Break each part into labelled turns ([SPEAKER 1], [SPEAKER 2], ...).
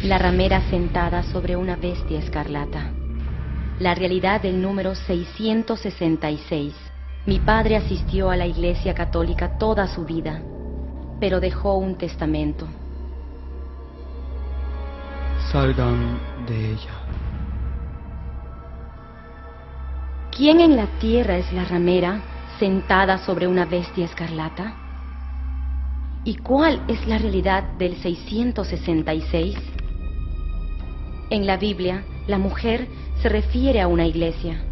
[SPEAKER 1] La ramera sentada sobre una bestia escarlata. La realidad del número 666. Mi padre asistió a la Iglesia Católica toda su vida, pero dejó un testamento.
[SPEAKER 2] Salgan de ella.
[SPEAKER 1] ¿Quién en la tierra es la ramera sentada sobre una bestia escarlata? ¿Y cuál es la realidad del 666? En la Biblia, la mujer se refiere a una iglesia.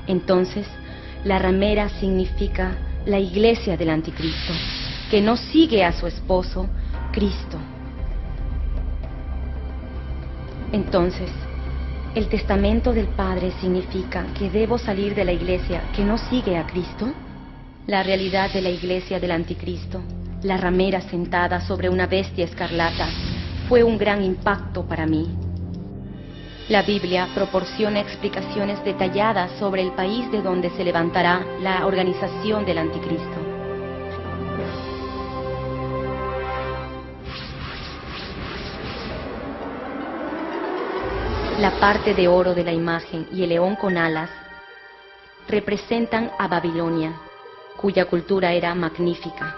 [SPEAKER 1] Entonces, la ramera significa la iglesia del anticristo, que no sigue a su esposo, Cristo. Entonces, ¿el testamento del Padre significa que debo salir de la iglesia que no sigue a Cristo? La realidad de la iglesia del anticristo, la ramera sentada sobre una bestia escarlata, fue un gran impacto para mí. La Biblia proporciona explicaciones detalladas sobre el país de donde se levantará la organización del anticristo. La parte de oro de la imagen y el león con alas representan a Babilonia, cuya cultura era magnífica.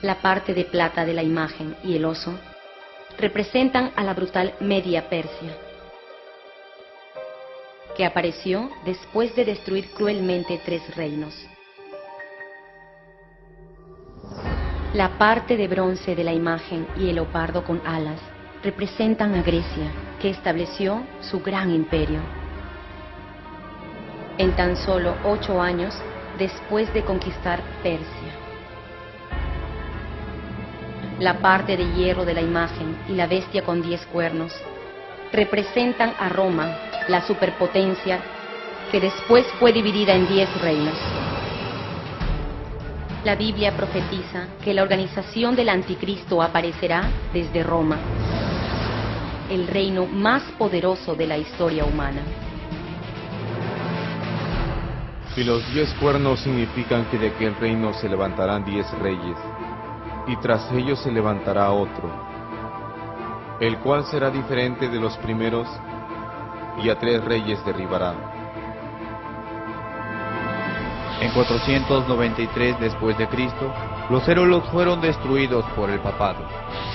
[SPEAKER 1] La parte de plata de la imagen y el oso representan a la brutal Media Persia, que apareció después de destruir cruelmente 3 reinos. La parte de bronce de la imagen y el leopardo con alas representan a Grecia, que estableció su gran imperio. En tan solo 8 años después de conquistar Persia. La parte de hierro de la imagen y la bestia con 10 cuernos representan a Roma, la superpotencia que después fue dividida en 10 reinos. La Biblia profetiza que la organización del anticristo aparecerá desde Roma, el reino más poderoso de la historia humana.
[SPEAKER 3] Y los 10 cuernos significan que de aquel reino se levantarán 10 reyes, y tras ellos se levantará otro, el cual será diferente de los primeros, y a 3 reyes derribará.
[SPEAKER 4] En 493 después de Cristo, los érolos fueron destruidos por el papado.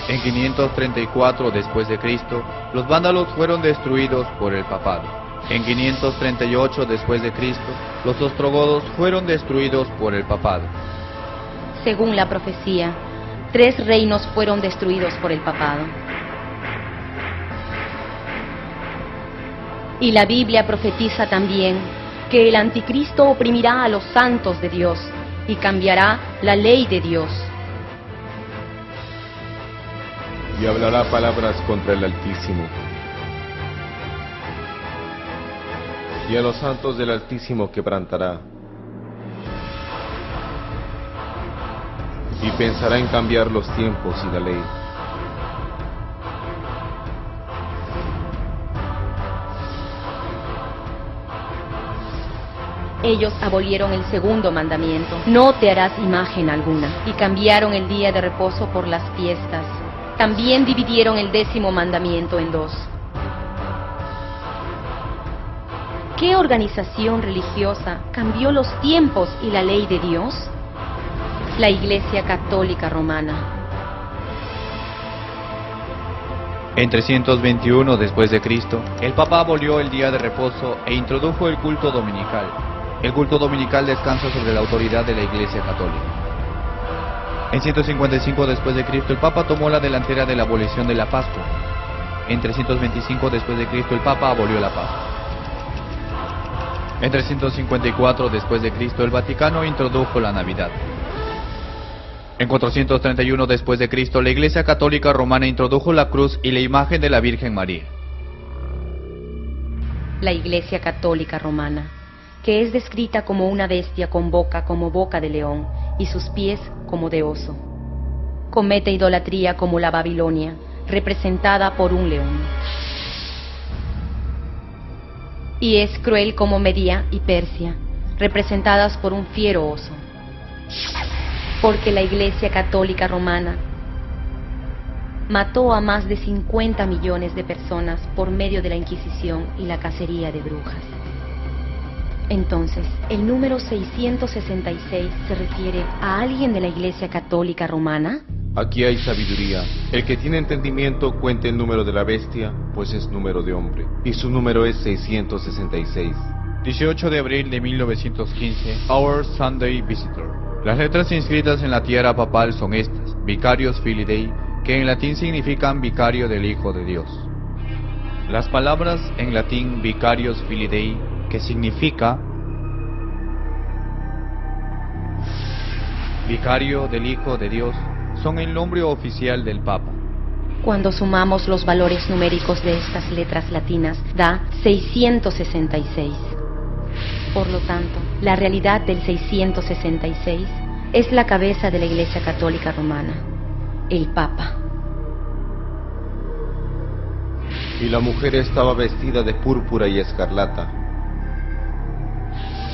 [SPEAKER 4] En 534 después de Cristo, los vándalos fueron destruidos por el papado. En 538 después de Cristo, los ostrogodos fueron destruidos por el papado.
[SPEAKER 1] Según la profecía, 3 reinos fueron destruidos por el papado. Y la Biblia profetiza también que el anticristo oprimirá a los santos de Dios y cambiará la ley de Dios.
[SPEAKER 3] Y hablará palabras contra el Altísimo. Y a los santos del Altísimo quebrantará. Y pensará en cambiar los tiempos y la ley.
[SPEAKER 1] Ellos abolieron el segundo mandamiento, no te harás imagen alguna, y cambiaron el día de reposo por las fiestas. También dividieron el 10º mandamiento en 2. ¿Qué organización religiosa cambió los tiempos y la ley de Dios? La Iglesia Católica Romana.
[SPEAKER 4] En 321 después de Cristo, el Papa abolió el día de reposo e introdujo el culto dominical. El culto dominical descansa sobre la autoridad de la Iglesia Católica. En 155 después de Cristo, el Papa tomó la delantera de la abolición de la Pascua. En 325 después de Cristo, el Papa abolió la Pascua. En 354 después de Cristo, el Vaticano introdujo la Navidad. En 431 después de Cristo, la Iglesia Católica Romana introdujo la cruz y la imagen de la Virgen María.
[SPEAKER 1] La Iglesia Católica Romana, que es descrita como una bestia con boca como boca de león y sus pies como de oso. Comete idolatría como la Babilonia, representada por un león. Y es cruel como Media y Persia, representadas por un fiero oso. Porque la Iglesia Católica Romana mató a más de 50 millones de personas por medio de la Inquisición y la cacería de brujas. Entonces, el número 666 se refiere a alguien de la Iglesia Católica Romana.
[SPEAKER 3] Aquí hay sabiduría. El que tiene entendimiento cuente el número de la bestia, pues es número de hombre, y su número es 666.
[SPEAKER 4] 18 de abril de 1915, Our Sunday Visitor. Las letras inscritas en la tiara papal son estas: Vicarius Filii Dei, que en latín significan vicario del Hijo de Dios. Las palabras en latín Vicarius Filii Dei, que significa vicario del Hijo de Dios, son el nombre oficial del Papa.
[SPEAKER 1] Cuando sumamos los valores numéricos de estas letras latinas, da 666. Por lo tanto, la realidad del 666 es la cabeza de la Iglesia Católica Romana, el Papa.
[SPEAKER 3] Y la mujer estaba vestida de púrpura y escarlata,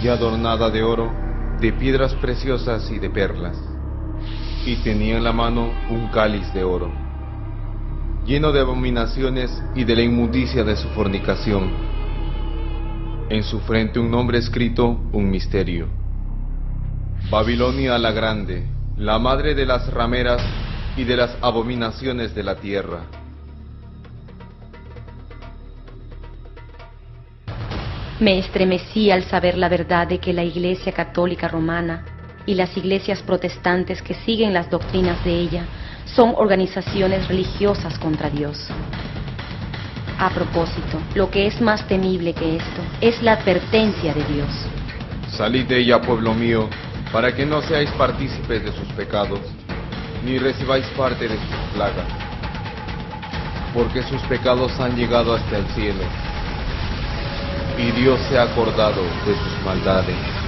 [SPEAKER 3] y adornada de oro, de piedras preciosas y de perlas, y tenía en la mano un cáliz de oro, lleno de abominaciones y de la inmundicia de su fornicación. En su frente un nombre escrito, un misterio: Babilonia la Grande, la madre de las rameras y de las abominaciones de la tierra.
[SPEAKER 1] Me estremecí al saber la verdad de que la Iglesia Católica Romana y las iglesias protestantes que siguen las doctrinas de ella son organizaciones religiosas contra Dios. A propósito, lo que es más temible que esto es la advertencia de Dios.
[SPEAKER 3] Salid de ella, pueblo mío, para que no seáis partícipes de sus pecados, ni recibáis parte de sus plagas, porque sus pecados han llegado hasta el cielo, y Dios se ha acordado de sus maldades.